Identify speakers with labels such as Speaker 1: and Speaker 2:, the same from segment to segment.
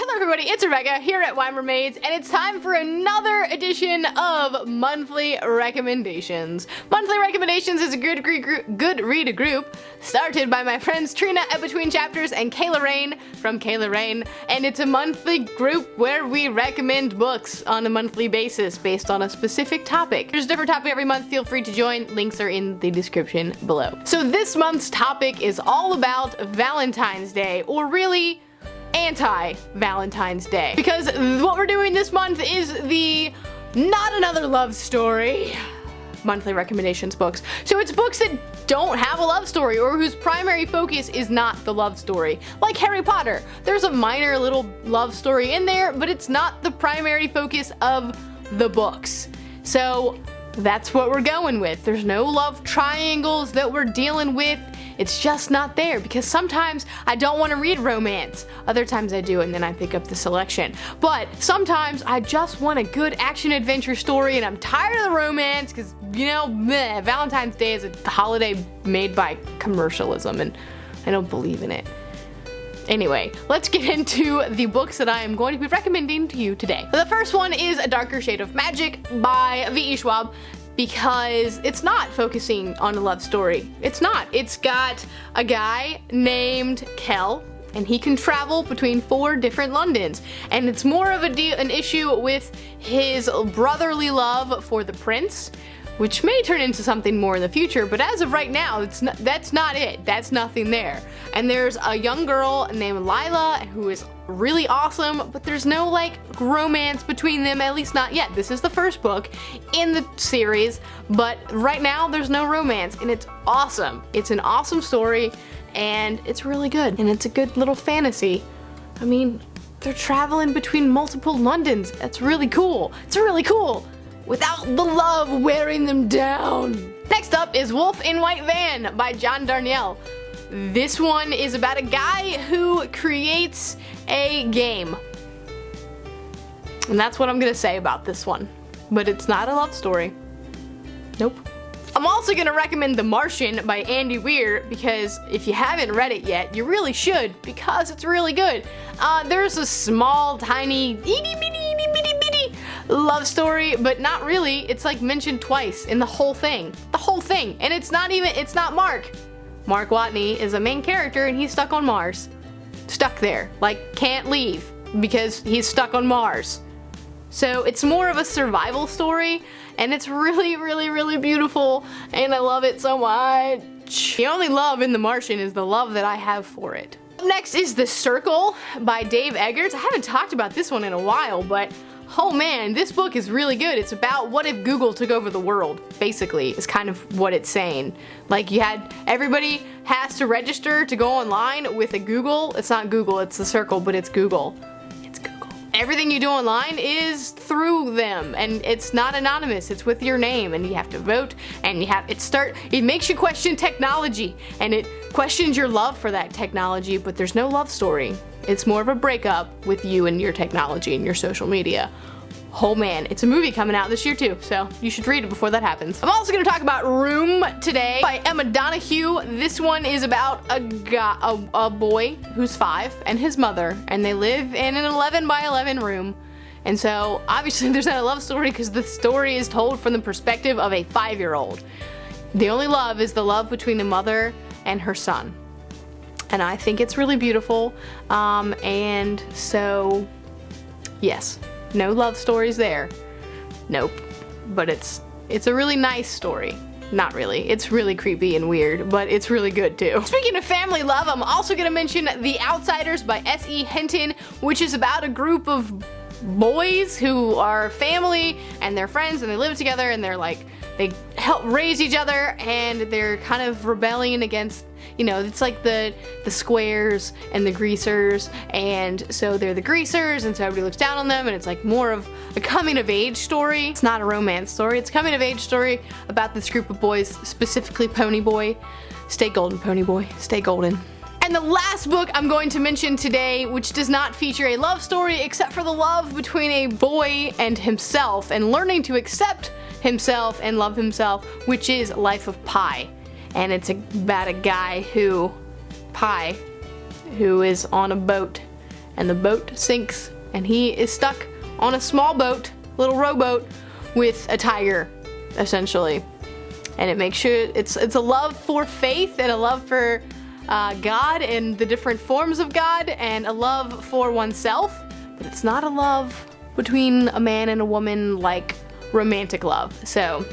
Speaker 1: Hello everybody, it's Rebecca here at Weir Mermaids, and it's time for another edition of Monthly Recommendations. Monthly Recommendations is a good read group started by my friends Trina at Between Chapters and Kayla Rain from Kayla Rain, and it's a monthly group where we recommend books on a monthly basis based on a specific topic. There's a different topic every month, feel free to join, links are in the description below. So this month's topic is all about Valentine's Day, or really anti-Valentine's Day, because what we're doing this month is the Not Another Love Story monthly recommendations books. So it's books that don't have a love story or whose primary focus is not the love story. Like Harry Potter, there's a minor little love story in there, but it's not the primary focus of the books. So that's what we're going with. There's no love triangles that we're dealing with. It's just not there, because sometimes I don't want to read romance. Other times I do, and then I pick up the selection. But sometimes I just want a good action adventure story, and I'm tired of the romance, because, you know, meh, Valentine's Day is a holiday made by commercialism, and I don't believe in it. Anyway, let's get into the books that I am going to be recommending to you today. The first one is A Darker Shade of Magic by V.E. Schwab, because it's not focusing on a love story. It's not. It's got a guy named Kel, and he can travel between 4 different Londons, and it's more of an issue with his brotherly love for the prince, which may turn into something more in the future, but as of right now, that's not it. That's nothing there. And there's a young girl named Lila who is really awesome, but there's no like romance between them, at least not yet. This is the first book in the series, but right now there's no romance, and it's awesome. It's an awesome story, and it's really good, and it's a good little fantasy. I mean, they're traveling between multiple Londons. That's really cool. It's really cool, without the love wearing them down. Next up is Wolf in White Van by Darnielle. This one is about a guy who creates a game. And that's what I'm gonna say about this one. But it's not a love story. Nope. I'm also gonna recommend The Martian by Andy Weir, because if you haven't read it yet, you really should, because it's really good. There's a small, tiny, itty bitty love story, but not really. It's like mentioned twice in the whole thing. The whole thing. And it's not Mark. Mark Watney is a main character, and he's stuck on Mars. Stuck there. Like, can't leave, because he's stuck on Mars. So it's more of a survival story, and it's really, really, really beautiful, and I love it so much. The only love in The Martian is the love that I have for it. Up next is The Circle by Dave Eggers. I haven't talked about this one in a while, but oh man, this book is really good. It's about what if Google took over the world, basically, is kind of what it's saying. Like, everybody has to register to go online with a Google. It's not Google, it's The Circle, but it's Google. It's Google. Everything you do online is through them, and it's not anonymous, it's with your name, and you have to vote, and it makes you question technology, and it questions your love for that technology, but there's no love story. It's more of a breakup with you and your technology and your social media. Oh man, it's a movie coming out this year too, so you should read it before that happens. I'm also going to talk about Room today by Emma Donoghue. This one is about a boy who's 5 and his mother, and they live in an 11 by 11 room. And so obviously there's not a love story, because the story is told from the perspective of a 5-year-old. The only love is the love between the mother and her son. And I think it's really beautiful, and so, yes, no love stories there. Nope. But it's a really nice story. Not really. It's really creepy and weird, but it's really good too. Speaking of family love, I'm also gonna mention The Outsiders by SE Hinton, which is about a group of boys who are family, and they're friends, and they live together, and they help raise each other, and they're kind of rebelling against, you know, it's like the squares and the greasers, and so they're the greasers, and so everybody looks down on them, and it's like more of a coming of age story. It's not a romance story, it's a coming of age story about this group of boys, specifically Pony Boy. Stay golden, Pony Boy, stay golden. And the last book I'm going to mention today, which does not feature a love story except for the love between a boy and himself, and learning to accept himself and love himself, which is Life of Pi. And it's about a guy Pi, who is on a boat, and the boat sinks, and he is stuck on a small boat, little rowboat, with a tiger, essentially. And it makes sure it's a love for faith and a love for God and the different forms of God, and a love for oneself, but it's not a love between a man and a woman like romantic love. So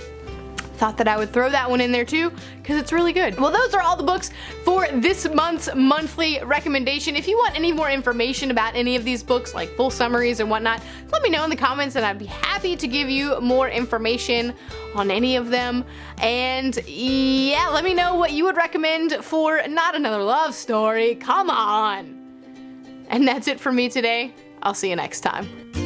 Speaker 1: thought that I would throw that one in there too, because it's really good. Well, those are all the books for this month's monthly recommendation. If you want any more information about any of these books, like full summaries and whatnot, let me know in the comments and I'd be happy to give you more information on any of them. And yeah, let me know what you would recommend for Not Another Love Story. Come on! And that's it for me today. I'll see you next time.